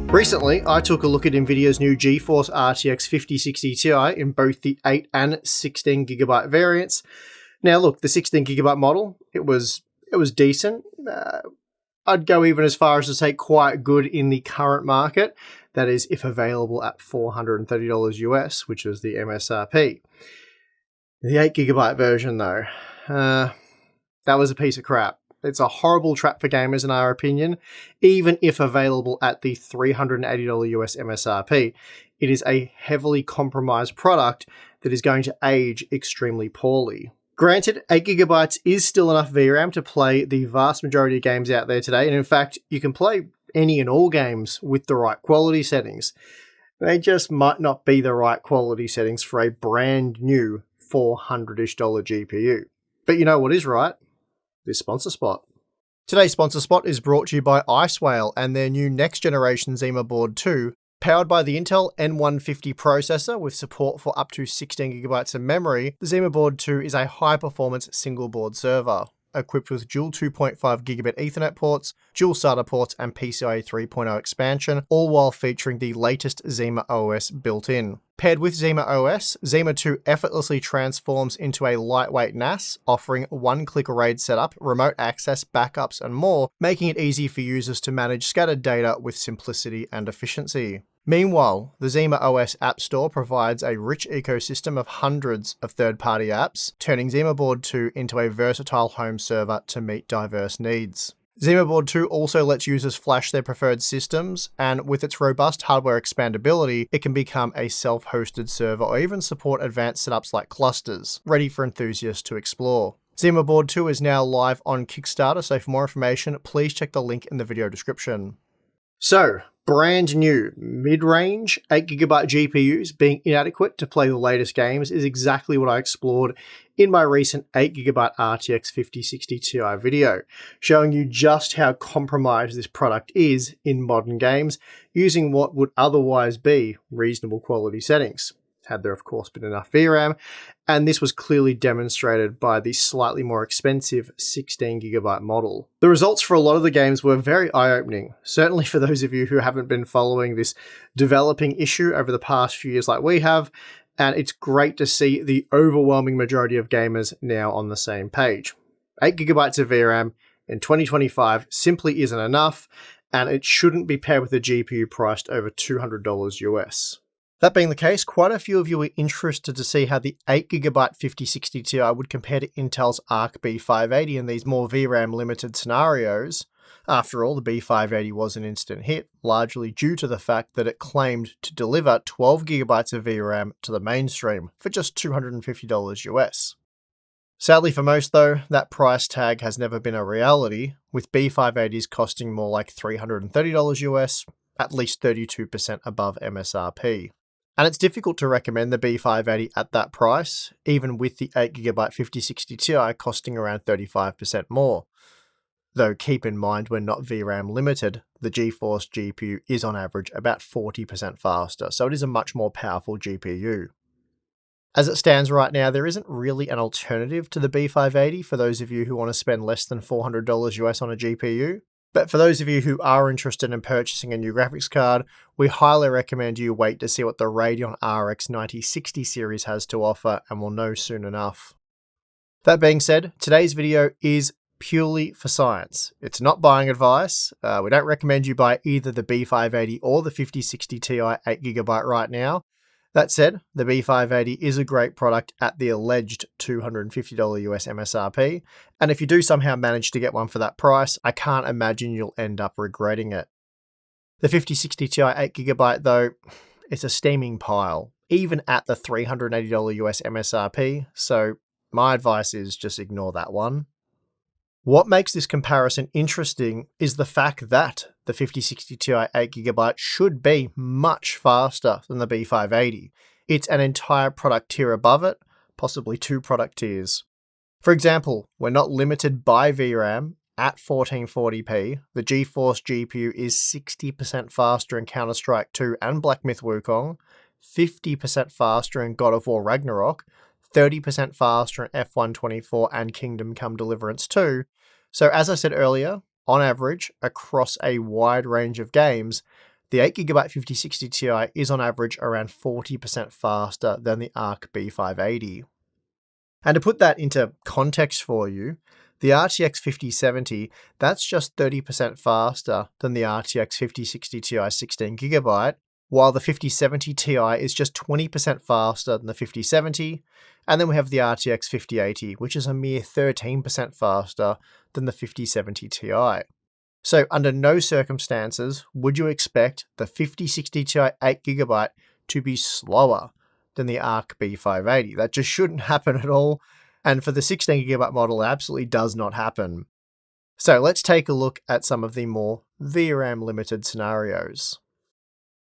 Recently, I took a look at Nvidia's new GeForce RTX 5060 Ti in both the 8 and 16GB variants. Now look, the 16GB model, it was decent. I'd go even as far as to say quite good in the current market. That is, if available at $430 US, which is the MSRP. The 8GB version though, that was a piece of crap. It's a horrible trap for gamers in our opinion. Even if available at the $380 US MSRP, it is a heavily compromised product that is going to age extremely poorly. Granted, 8GB is still enough VRAM to play the vast majority of games out there today, and in fact, you can play any and all games with the right quality settings. They just might not be the right quality settings for a brand new $400-ish GPU. But you know what is right? This sponsor spot. Today's sponsor spot is brought to you by Icewhale and their new next generation Zima Board 2, powered by the Intel N150 processor with support for up to 16GB of memory. The Zima Board 2 is a high-performance single-board server, equipped with dual 2.5GB Ethernet ports, dual SATA ports, and PCIe 3.0 expansion, all while featuring the latest Zima OS built in. Paired with Zima OS, Zima 2 effortlessly transforms into a lightweight NAS, offering one-click RAID setup, remote access, backups, and more, making it easy for users to manage scattered data with simplicity and efficiency. Meanwhile, the Zima OS App Store provides a rich ecosystem of hundreds of third-party apps, turning Zima Board 2 into a versatile home server to meet diverse needs. Zima Board 2 also lets users flash their preferred systems, and with its robust hardware expandability, it can become a self-hosted server or even support advanced setups like clusters, ready for enthusiasts to explore. Zima Board 2 is now live on Kickstarter, so for more information, please check the link in the video description. So, brand new mid-range 8GB GPUs being inadequate to play the latest games is exactly what I explored in my recent 8GB RTX 5060 Ti video, showing you just how compromised this product is in modern games using what would otherwise be reasonable quality settings, had there of course been enough VRAM, and this was clearly demonstrated by the slightly more expensive 16GB model. The results for a lot of the games were very eye-opening, certainly for those of you who haven't been following this developing issue over the past few years like we have, and it's great to see the overwhelming majority of gamers now on the same page. 8GB of VRAM in 2025 simply isn't enough, and it shouldn't be paired with a GPU priced over $200 US. That being the case, quite a few of you were interested to see how the 8GB 5060 Ti would compare to Intel's Arc B580 in these more VRAM limited scenarios. After all, the B580 was an instant hit, largely due to the fact that it claimed to deliver 12GB of VRAM to the mainstream for just $250 US. Sadly for most though, that price tag has never been a reality, with B580s costing more like $330 US, at least 32% above MSRP. And it's difficult to recommend the B580 at that price, even with the 8GB 5060 Ti costing around 35% more. Though keep in mind we're not VRAM limited, the GeForce GPU is on average about 40% faster, so it is a much more powerful GPU. As it stands right now, there isn't really an alternative to the B580 for those of you who want to spend less than $400 US on a GPU. But for those of you who are interested in purchasing a new graphics card, we highly recommend you wait to see what the Radeon RX 9060 series has to offer, and we'll know soon enough. That being said, today's video is purely for science. It's not buying advice. We don't recommend you buy either the B580 or the 5060 Ti 8GB right now. That said, the B580 is a great product at the alleged $250 US MSRP, and if you do somehow manage to get one for that price, I can't imagine you'll end up regretting it. The 5060 Ti 8GB though, it's a steaming pile, even at the $380 US MSRP, so my advice is just ignore that one. What makes this comparison interesting is the fact that the 5060 Ti 8GB should be much faster than the B580. It's an entire product tier above it, possibly two product tiers. For example, we're not limited by VRAM. At 1440p, the GeForce GPU is 60% faster in Counter-Strike 2 and Black Myth Wukong, 50% faster in God of War Ragnarok, 30% faster in F124 and Kingdom Come Deliverance 2. So as I said earlier, on average, across a wide range of games, the 8GB 5060 Ti is on average around 40% faster than the Arc B580. And to put that into context for you, the RTX 5070, that's just 30% faster than the RTX 5060 Ti 16GB, while the 5070 Ti is just 20% faster than the 5070, and then we have the RTX 5080, which is a mere 13% faster than the 5070 Ti. So under no circumstances would you expect the 5060 Ti 8GB to be slower than the Arc B580. That just shouldn't happen at all, and for the 16GB model it absolutely does not happen. So let's take a look at some of the more VRAM limited scenarios.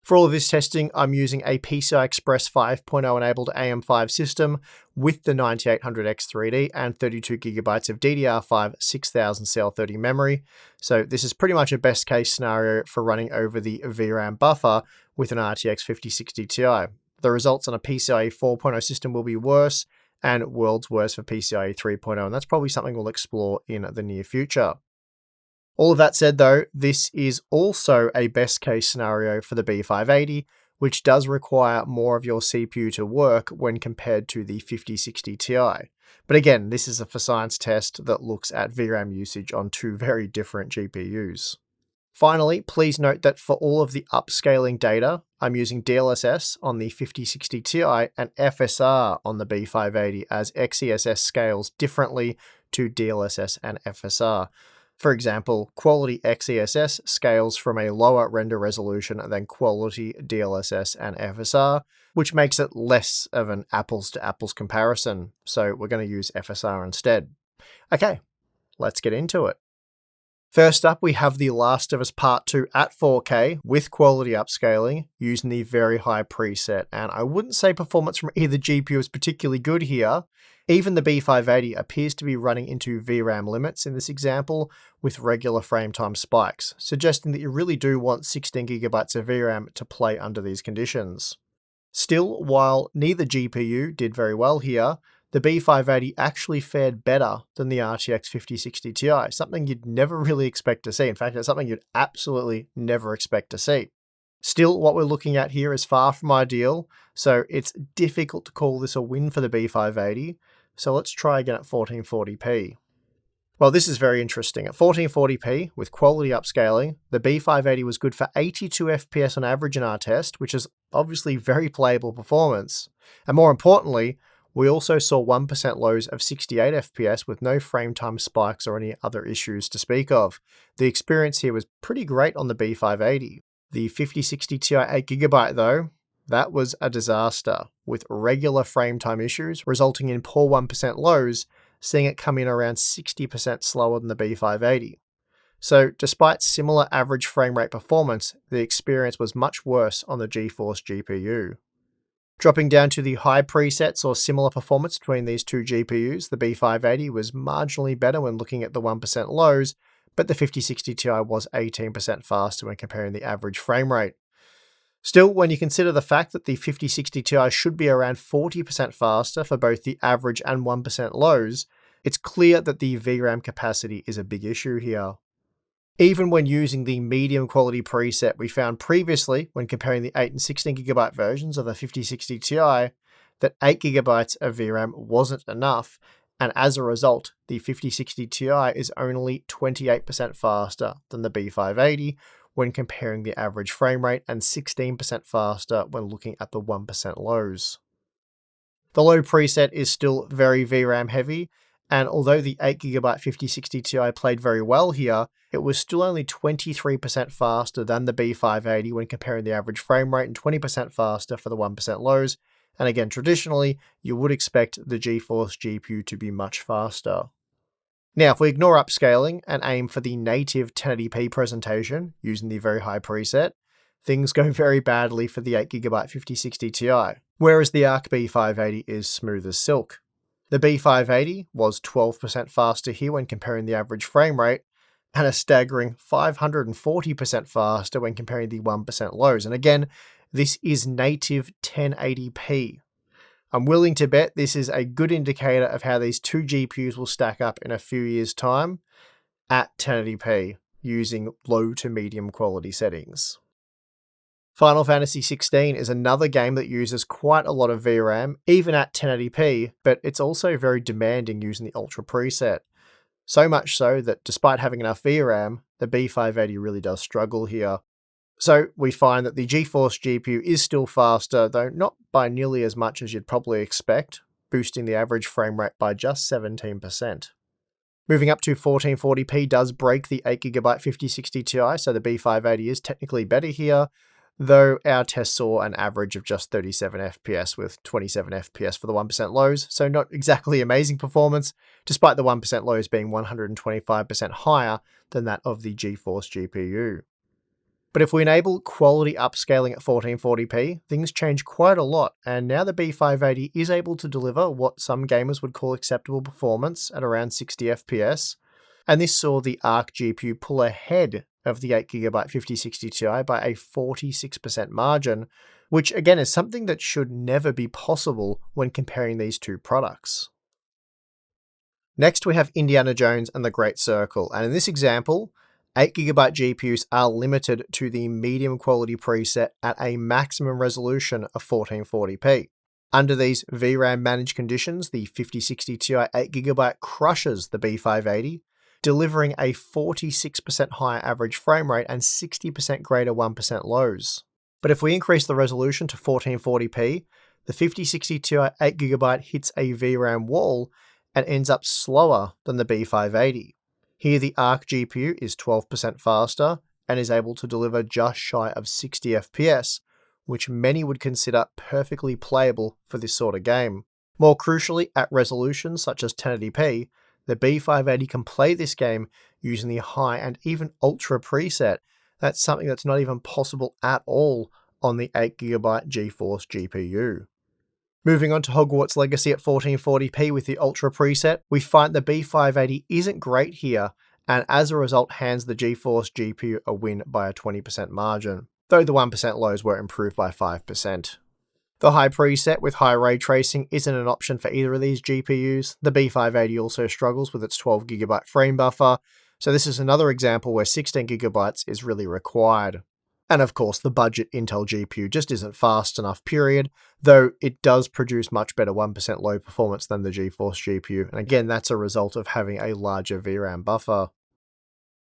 For all of this testing, I'm using a PCI Express 5.0 enabled AM5 system with the 9800X3D and 32GB of DDR5 6000CL30 memory. So this is pretty much a best case scenario for running over the VRAM buffer with an RTX 5060 Ti. The results on a PCIe 4.0 system will be worse, and worlds worse for PCIe 3.0, and that's probably something we'll explore in the near future. All of that said though, this is also a best case scenario for the B580, which does require more of your CPU to work when compared to the 5060 Ti. But again, this is a for science test that looks at VRAM usage on two very different GPUs. Finally, please note that for all of the upscaling data, I'm using DLSS on the 5060 Ti and FSR on the B580, as XeSS scales differently to DLSS and FSR. For example, quality XeSS scales from a lower render resolution than quality DLSS and FSR, which makes it less of an apples to apples comparison, so we're going to use FSR instead. Okay, let's get into it. First up, we have The Last of Us Part 2 at 4K with quality upscaling using the very high preset, and I wouldn't say performance from either GPU is particularly good here. Even the B580 appears to be running into VRAM limits in this example with regular frame time spikes, suggesting that you really do want 16GB of VRAM to play under these conditions. Still, while neither GPU did very well here, the B580 actually fared better than the RTX 5060 Ti, something you'd never really expect to see. In fact, it's something you'd absolutely never expect to see. Still, what we're looking at here is far from ideal, so it's difficult to call this a win for the B580. So let's try again at 1440p. Well, this is very interesting. At 1440p, with quality upscaling, the B580 was good for 82 FPS on average in our test, which is obviously very playable performance. And more importantly, we also saw 1% lows of 68 FPS with no frame time spikes or any other issues to speak of. The experience here was pretty great on the B580. The 5060 Ti 8GB though, that was a disaster, with regular frame time issues resulting in poor 1% lows, seeing it come in around 60% slower than the B580. So despite similar average frame rate performance, the experience was much worse on the GeForce GPU. Dropping down to the high presets or similar performance between these two GPUs, the B580 was marginally better when looking at the 1% lows, but the 5060 Ti was 18% faster when comparing the average frame rate. Still, when you consider the fact that the 5060 Ti should be around 40% faster for both the average and 1% lows, it's clear that the VRAM capacity is a big issue here. Even when using the medium quality preset we found previously when comparing the 8 and 16GB versions of the 5060 Ti, that 8GB of VRAM wasn't enough, and as a result, the 5060 Ti is only 28% faster than the B580 when comparing the average frame rate and 16% faster when looking at the 1% lows. The low preset is still very VRAM heavy, and although the 8GB 5060 Ti played very well here, it was still only 23% faster than the B580 when comparing the average frame rate and 20% faster for the 1% lows. And again, traditionally, you would expect the GeForce GPU to be much faster. Now, if we ignore upscaling and aim for the native 1080p presentation using the very high preset, things go very badly for the 8GB 5060 Ti, whereas the Arc B580 is smooth as silk. The B580 was 12% faster here when comparing the average frame rate, and a staggering 540% faster when comparing the 1% lows. And again, this is native 1080p. I'm willing to bet this is a good indicator of how these two GPUs will stack up in a few years' time at 1080p using low to medium quality settings. Final Fantasy XVI is another game that uses quite a lot of VRAM, even at 1080p, but it's also very demanding using the Ultra preset. So much so that despite having enough VRAM, the B580 really does struggle here. So we find that the GeForce GPU is still faster, though not by nearly as much as you'd probably expect, boosting the average frame rate by just 17%. Moving up to 1440p does break the 8GB 5060 Ti, so the B580 is technically better here, though our test saw an average of just 37 FPS with 27 FPS for the 1% lows, so not exactly amazing performance, despite the 1% lows being 125% higher than that of the GeForce GPU. But if we enable quality upscaling at 1440p, things change quite a lot, and now the B580 is able to deliver what some gamers would call acceptable performance at around 60 FPS, and this saw the Arc GPU pull ahead of the 8GB 5060 Ti by a 46% margin, which again is something that should never be possible when comparing these two products. Next we have Indiana Jones and the Great Circle, and in this example, 8GB GPUs are limited to the medium quality preset at a maximum resolution of 1440p. Under these VRAM managed conditions, the 5060 Ti 8GB crushes the B580, delivering a 46% higher average frame rate and 60% greater 1% lows. But if we increase the resolution to 1440p, the 5060 Ti 8GB hits a VRAM wall and ends up slower than the B580. Here the Arc GPU is 12% faster and is able to deliver just shy of 60 FPS, which many would consider perfectly playable for this sort of game. More crucially, at resolutions such as 1080p, the B580 can play this game using the high and even ultra preset. That's something that's not even possible at all on the 8GB GeForce GPU. Moving on to Hogwarts Legacy at 1440p with the Ultra preset, we find the B580 isn't great here, and as a result hands the GeForce GPU a win by a 20% margin, though the 1% lows were improved by 5%. The high preset with high ray tracing isn't an option for either of these GPUs. The B580 also struggles with its 12GB frame buffer, so this is another example where 16GB is really required. And of course, the budget Intel GPU just isn't fast enough, period, though it does produce much better 1% low performance than the GeForce GPU, and again, that's a result of having a larger VRAM buffer.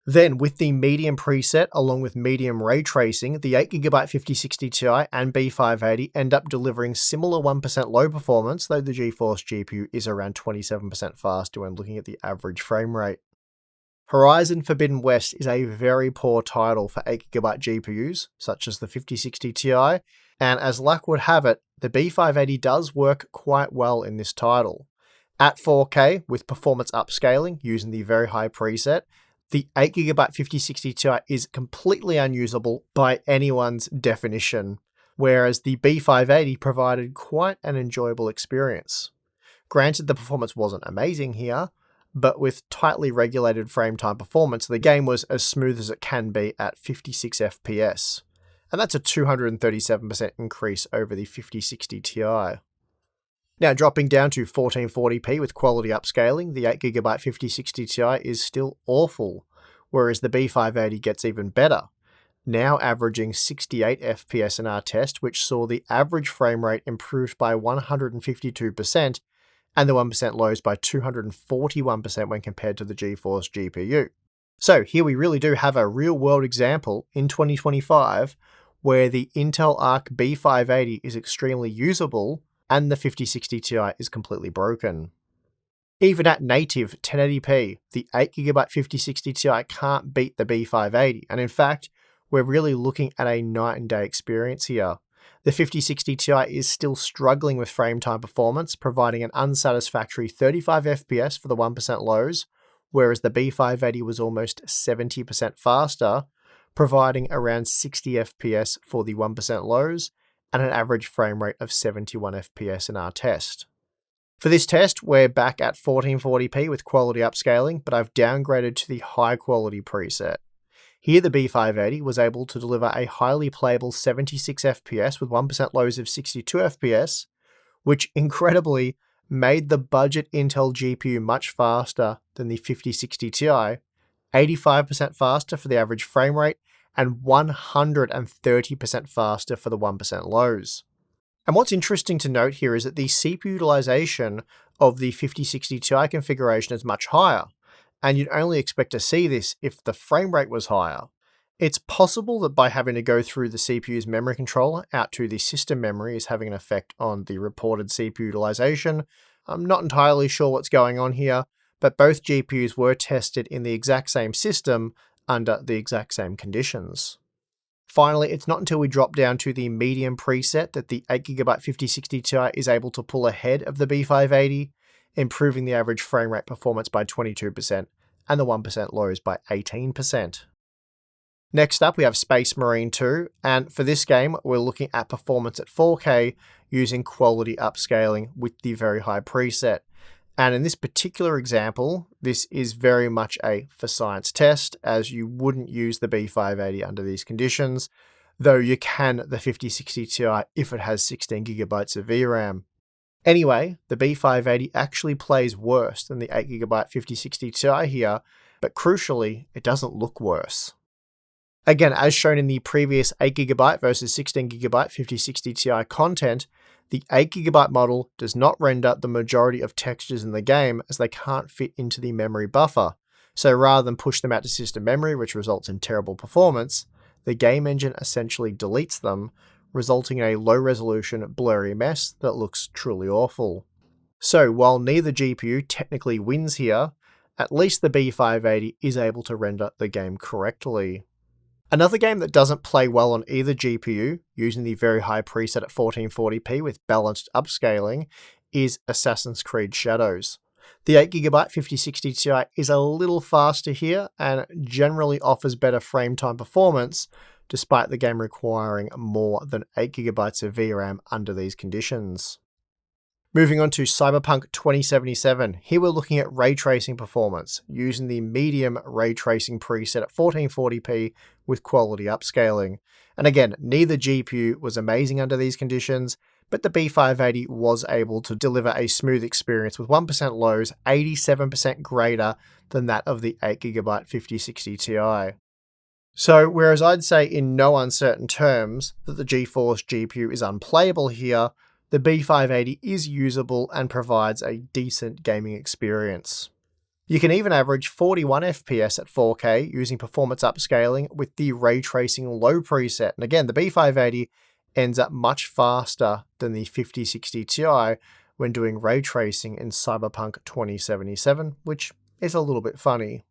Then, with the medium preset, along with medium ray tracing, the 8GB 5060 Ti and B580 end up delivering similar 1% low performance, though the GeForce GPU is around 27% faster when looking at the average frame rate. Horizon Forbidden West is a very poor title for 8GB GPUs, such as the 5060 Ti, and as luck would have it, the B580 does work quite well in this title. At 4K, with performance upscaling using the very high preset, the 8GB 5060 Ti is completely unusable by anyone's definition, whereas the B580 provided quite an enjoyable experience. Granted, the performance wasn't amazing here, but with tightly regulated frame time performance, the game was as smooth as it can be at 56 FPS, and that's a 237% increase over the 5060 Ti. Now dropping down to 1440p with quality upscaling, the 8GB 5060 Ti is still awful, whereas the B580 gets even better, now averaging 68 FPS in our test, which saw the average frame rate improved by 152%, and the 1% lows by 241% when compared to the GeForce GPU. So here we really do have a real-world example in 2025 where the Intel Arc B580 is extremely usable and the 5060 Ti is completely broken. Even at native 1080p, the 8GB 5060 Ti can't beat the B580, and in fact, we're really looking at a night and day experience here. The 5060 Ti is still struggling with frame time performance, providing an unsatisfactory 35 FPS for the 1% lows, whereas the B580 was almost 70% faster, providing around 60 FPS for the 1% lows, and an average frame rate of 71 FPS in our test. For this test, we're back at 1440p with quality upscaling, but I've downgraded to the high quality preset. Here the B580 was able to deliver a highly playable 76 FPS with 1% lows of 62 FPS, which incredibly made the budget Intel GPU much faster than the 5060 Ti, 85% faster for the average frame rate, and 130% faster for the 1% lows. And what's interesting to note here is that the CPU utilization of the 5060 Ti configuration is much higher, and you'd only expect to see this if the frame rate was higher. It's possible that by having to go through the CPU's memory controller out to the system memory is having an effect on the reported CPU utilization. I'm not entirely sure what's going on here, but both GPUs were tested in the exact same system under the exact same conditions. Finally, it's not until we drop down to the medium preset that the 8GB 5060 Ti is able to pull ahead of the B580, improving the average frame rate performance by 22% and the 1% lows by 18%. Next up, we have Space Marine 2, and for this game, we're looking at performance at 4K using quality upscaling with the very high preset. And in this particular example, this is very much a for science test, as you wouldn't use the B580 under these conditions, though you can the 5060 Ti if it has 16GB of VRAM. Anyway, the B580 actually plays worse than the 8GB 5060 Ti here, but crucially, it doesn't look worse. Again, as shown in the previous 8GB versus 16GB 5060 Ti content, the 8GB model does not render the majority of textures in the game as they can't fit into the memory buffer. So rather than push them out to system memory, which results in terrible performance, the game engine essentially deletes them, resulting in a low-resolution, blurry mess that looks truly awful. So while neither GPU technically wins here, at least the B580 is able to render the game correctly. Another game that doesn't play well on either GPU, using the very high preset at 1440p with balanced upscaling, is Assassin's Creed Shadows. The 8GB 5060 Ti is a little faster here and generally offers better frame time performance, despite the game requiring more than 8GB of VRAM under these conditions. Moving on to Cyberpunk 2077, here we're looking at ray tracing performance, using the medium ray tracing preset at 1440p with quality upscaling. And again, neither GPU was amazing under these conditions, but the B580 was able to deliver a smooth experience with 1% lows 87% greater than that of the 8GB 5060 Ti. So, whereas I'd say in no uncertain terms that the GeForce GPU is unplayable here, the B580 is usable and provides a decent gaming experience. You can even average 41 FPS at 4K using performance upscaling with the ray tracing low preset. And again, the B580 ends up much faster than the 5060 Ti when doing ray tracing in Cyberpunk 2077, which is a little bit funny.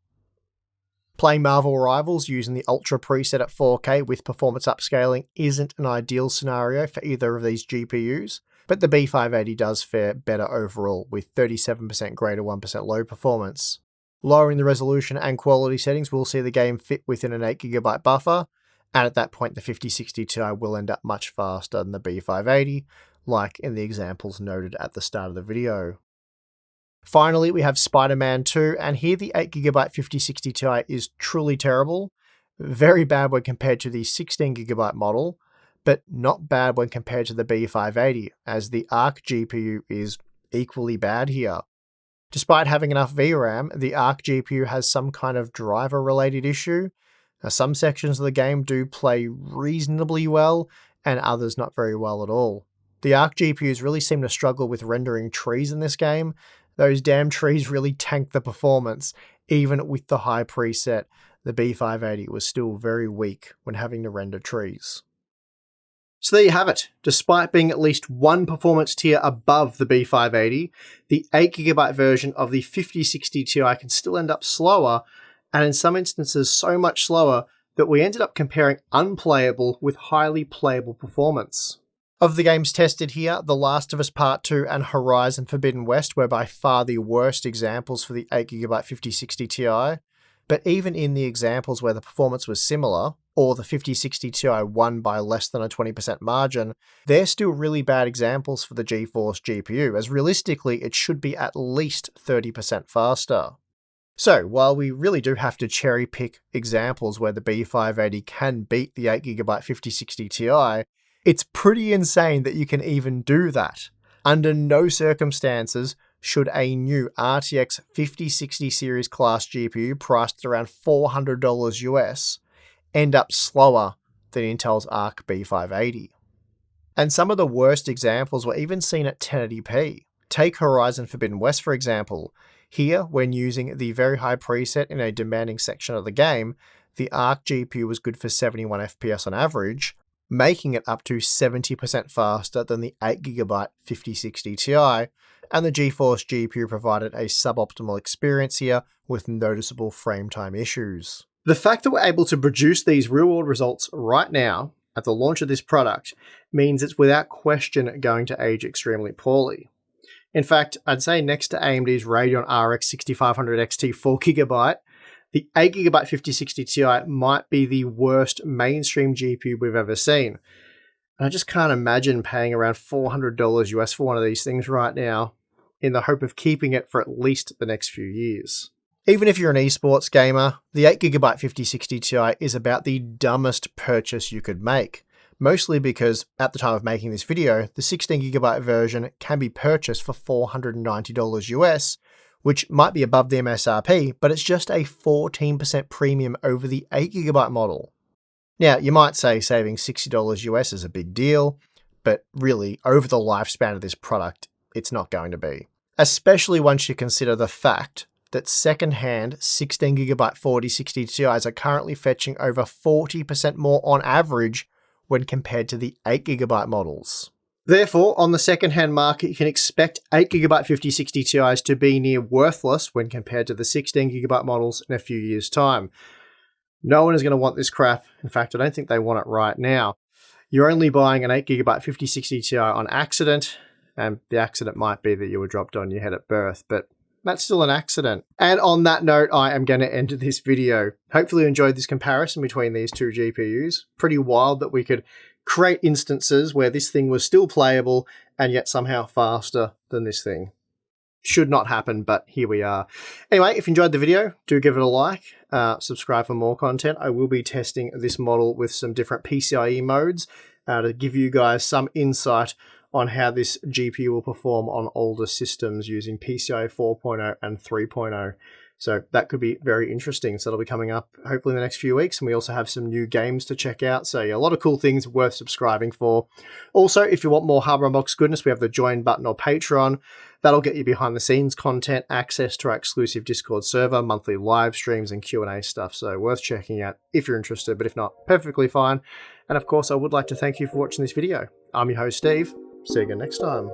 Playing Marvel Rivals using the Ultra preset at 4K with performance upscaling isn't an ideal scenario for either of these GPUs, but the B580 does fare better overall with 37% greater 1% low performance. Lowering the resolution and quality settings will see the game fit within an 8GB buffer, and at that point the 5060 Ti will end up much faster than the B580, like in the examples noted at the start of the video. Finally, we have Spider-Man 2, and here the 8GB 5060 Ti is truly terrible, very bad when compared to the 16GB model, but not bad when compared to the B580, as the Arc GPU is equally bad here. Despite having enough VRAM, the Arc GPU has some kind of driver-related issue. Now, some sections of the game do play reasonably well, and others not very well at all. The Arc GPUs really seem to struggle with rendering trees in this game. Those damn trees really tank the performance. Even with the high preset, the B580 was still very weak when having to render trees. So there you have it. Despite being at least one performance tier above the B580, the 8GB version of the 5060 Ti can still end up slower, and in some instances so much slower that we ended up comparing unplayable with highly playable performance. Of the games tested here, The Last of Us Part 2 and Horizon Forbidden West were by far the worst examples for the 8GB 5060 Ti, but even in the examples where the performance was similar, or the 5060 Ti won by less than a 20% margin, they're still really bad examples for the GeForce GPU, as realistically it should be at least 30% faster. So, while we really do have to cherry pick examples where the B580 can beat the 8GB 5060 Ti, it's pretty insane that you can even do that. Under no circumstances should a new RTX 5060 series class GPU priced at around $400 US end up slower than Intel's Arc B580. And some of the worst examples were even seen at 1080p. Take Horizon Forbidden West, for example. Here, when using the very high preset in a demanding section of the game, the Arc GPU was good for 71 FPS on average, making it up to 70% faster than the 8GB 5060 Ti, and the GeForce GPU provided a suboptimal experience here with noticeable frame time issues. The fact that we're able to produce these real-world results right now, at the launch of this product, means it's without question going to age extremely poorly. In fact, I'd say next to AMD's Radeon RX 6500 XT 4GB, the 8GB 5060 Ti might be the worst mainstream GPU we've ever seen. And I just can't imagine paying around $400 US for one of these things right now, in the hope of keeping it for at least the next few years. Even if you're an esports gamer, the 8GB 5060 Ti is about the dumbest purchase you could make. Mostly because, at the time of making this video, the 16GB version can be purchased for $490 US, which might be above the MSRP, but it's just a 14% premium over the 8GB model. Now, you might say saving $60 US is a big deal, but really, over the lifespan of this product, it's not going to be. Especially once you consider the fact that second-hand 16GB 4060 Ti's are currently fetching over 40% more on average when compared to the 8GB models. Therefore, on the second-hand market, you can expect 8GB 5060 Ti's to be near worthless when compared to the 16GB models in a few years' time. No one is going to want this crap. In fact, I don't think they want it right now. You're only buying an 8GB 5060 Ti on accident, and the accident might be that you were dropped on your head at birth, but that's still an accident. And on that note, I am going to end this video. Hopefully you enjoyed this comparison between these two GPUs. Pretty wild that we could create instances where this thing was still playable and yet somehow faster than this thing. Should not happen, but here we are. Anyway, if you enjoyed the video, do give it a like. Subscribe for more content. I will be testing this model with some different PCIe modes to give you guys some insight on how this GPU will perform on older systems using PCIe 4.0 and 3.0. So that could be very interesting. So that'll be coming up hopefully in the next few weeks. And we also have some new games to check out. So yeah, a lot of cool things worth subscribing for. Also, if you want more Hardware Unboxed goodness, we have the join button or Patreon. That'll get you behind the scenes content, access to our exclusive Discord server, monthly live streams and Q&A stuff. So worth checking out if you're interested, but if not, perfectly fine. And of course, I would like to thank you for watching this video. I'm your host, Steve. See you again next time.